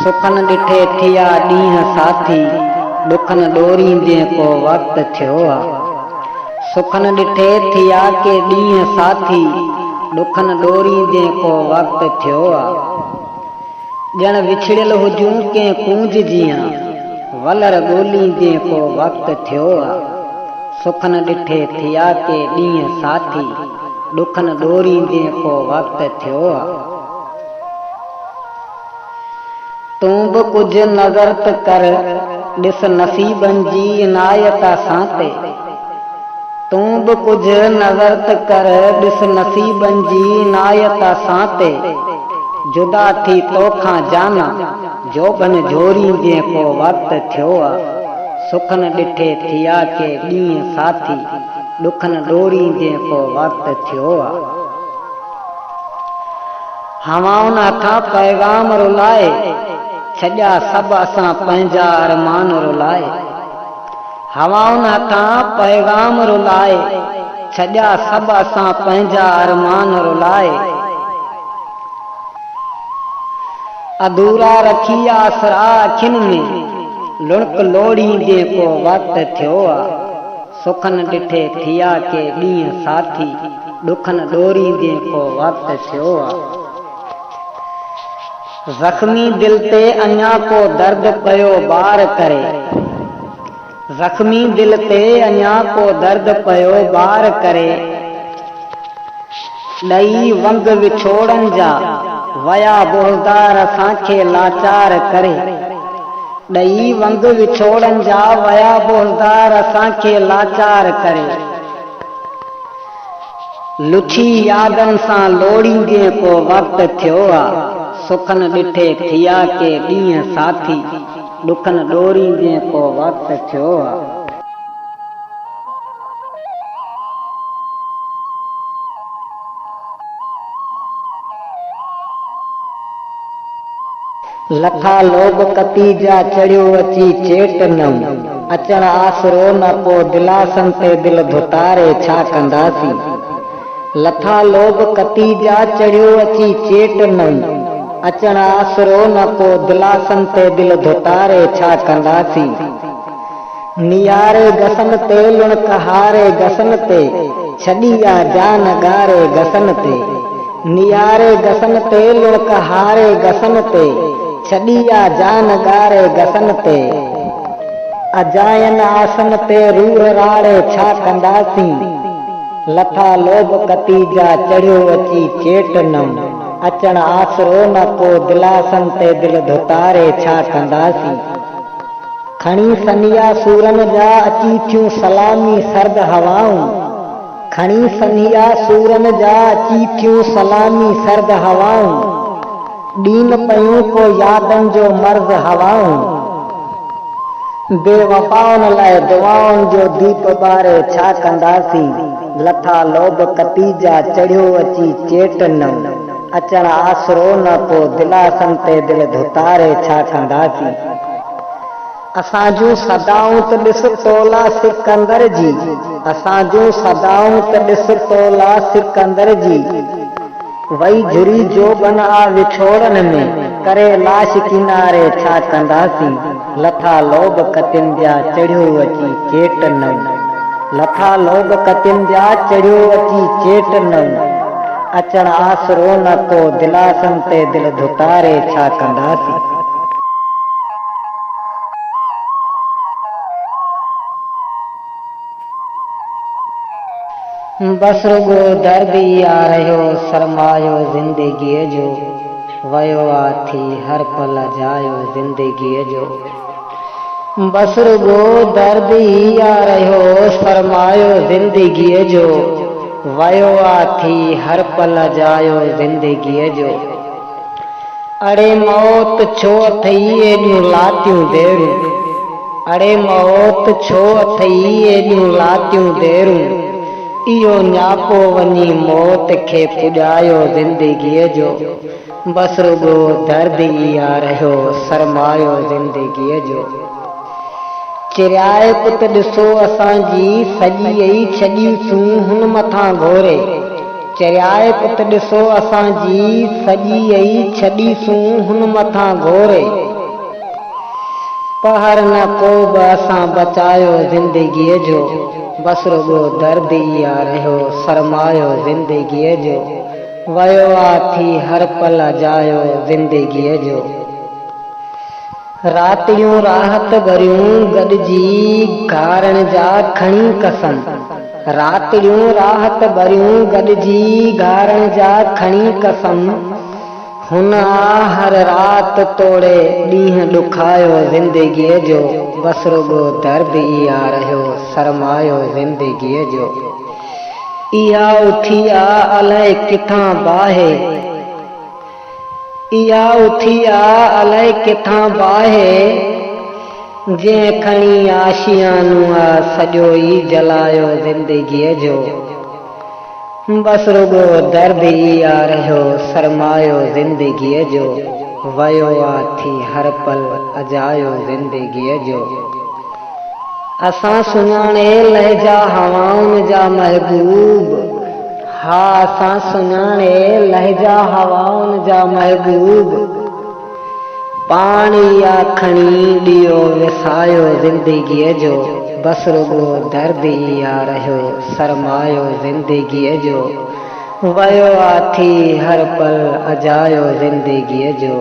सुखन ॾिठे थिया ॾींहं साथी, दुखन ॾोरींदे को वक्त थियो आ। सुखन ॾिठे थिया के ॾींहं साथी, दुखन ॾोरींदे को वक्त थियो आ। ॼण विछड़ियल हुजूं कंहिं कूंज जियां, वलर ॻोल्हींदे को वक्त थियो आ। सुखन ॾिठे थिया के ॾींहं साथी, दुखन ॾोरींदे को वक्त थियो आ। तूं बि कुछ नज़र त कर, ॾिस नसीबन जी इनायत सां ते। तूं बि कुछ नज़र त कर, ॾिस नसीबन जी इनायत सां ते। जुदा थी तोखां जाना, जोबन जोरींदे को वक्त थियो आ। सुखन ॾिठे थिया के ॾींहं साथी, दुखन ॾोरींदे को वक्त थियो आ। हवाउन हथां पैगाम रुलाए, छॾिया सभु असां पंहिंजा अरमान रुलाए। हवाउन हथां पैगाम रुलाए, छॾिया सभु असां पंहिंजा अरमान रुलाए। अधूरा रखी आसरा अखियुनि में, लुणक लोड़ींदे को वक्त थियो आ। सुखन ॾिठे थिया के ॾींहं साथी, दुखन ॾोरींदे को वक्त थियो आ। ज़ख्मी दिल ते अञा को दर्द पयो बार करे। ज़ख्मी दिल ते अञा को दर्द पयो बार करे। ॾई वंग विछोड़न जा, वया बोलदार असांखे लाचार करे। ॾई वंग विछोड़न जा, वया बोलदार असांखे लाचार करे। लुछी यादन सां लोड़ींदे को वक्त थियो आ। सुखन ॾिठे थिया के ॾींहं साथी, दुखन ॾोरींदे को वक्त थियो आ। लथा लोभ कती जा चढ़ियो अची चेट नम, अचण आसरो न को दिलासन ते दिल धुतारे छा कंदासीं। लथा लोभ कती जा चढ़ियो अची चेट नम, अचण आसरो न को दिलासन ते दिल धुतारे छा कंदासीं। नियारे गसन ते लुणक हारे गसन ते, छॾी आ जान गारे गसन ते। नियारे गसन ते लुणक हारे गसन ते, छॾी आ जान गारे गसन ते। अजायन आसन ते रूह राड़े छा कंदासीं। लथा लोभ कती जा चढ़ियो अची चेट नम, अचण आसरो न को दिलासन ते दिल धुतारे छा कंदासीं। खणी सनिया सूरन जा अची थियूं सलामी सर्द हवाऊं। खणी सनिया सूरन जा अची थियूं सलामी सर्द हवाऊं। ॾीन पयूं को यादन जो मर्ज़ हवाऊं। बेवफाउन लाइ दुआउन जो दीप ॿारे छा कंदासीं। लथा लोभ कती जा चढ़ियो अची चेट नम, अचण आसरो न को दिलासन ते दिल धुतारे छा कंदासीं। असां जूं सदाऊं त ॾिस तोला सिकंदर जी। असां जूं सदाऊं त ॾिस तोला सिकंदर जी। वई झुरी जो बन आ विछोड़न में, करे लाश किनारे छा कंदासीं। लथा लोभ कतिन जा चढ़ियो अची चेट नम, लथा लोभ कतिन जा चढ़ियो अची चेट नम, अचण आसरो न को दिलासन ते दिल धुतारे छा कंदासीं। बस रुगो दर्द ई आ रहियो सरमायो ज़िंदगीअ जो, वयो आ थी हर पल जायो ज़िंदगीअ जो। बस रुगो दर्द ई आ रहियो सरमायो ज़िंदगीअ जो, वयो आ थी हर पल जायो ज़िंदगीअ जो। अड़े मौत छो अथई एॾियूं लातियूं देरूं। अड़े मौत छो अथई एॾियूं लातियूं देरूं। इहो न्यापो वञी मौत खे पुॼायो ज़िंदगीअ जो। बस रुगो दर्द ई आ रहियो सरमायो ज़िंदगीअ जो। चिराए पुत ॾिसो असांजी सॼी छॾियूं हुन मथां घोरे। चरियाए पुत ॾिसो असांजी सॼी आई छॾीसूं हुन मथां घोरे, पहर न को बि असां बचायो ज़िंदगीअ जो, बस रुगो दर्द ई आ रहियो सरमायो ज़िंदगीअ जो, वयो आ थी हर पल अजायो ज़िंदगीअ जो। रातियूं राहत भरियूं गॾिजी घारण जा खणी कसम, रातियूं राहत भरियूं गॾिजी घारण जा खणी कसम, हुन हर रात तोड़े ॾींहुं ॾुखायो ज़िंदगीअ जो, बस रुगो दर्द ई आ रहियो सरमायो ज़िंदगीअ जो। इहा उथी आ अलाए किथां बाहे, इहा उथी आ अलाए किथां बाहे, जंहिं खणी आशियानू आ सॼो ई जलायो ज़िंदगीअ जो, बस रुगो दर्द ई आ रहियो सरमायो ज़िंदगीअ जो, वयो आ थी हर पल अजायो ज़िंदगीअ जो। असां सुञाणे लहजा हवाउनि जा महबूब, हा असां सुञाणे लहजा हवाउनि जा महबूब, पाणी आ खणी ॾियो विसायो ज़िंदगीअ जो, बस रुगो दर्द ई आ रहियो सरमायो ज़िंदगीअ जो, वयो आ थी हर पल अजायो ज़िंदगीअ जो।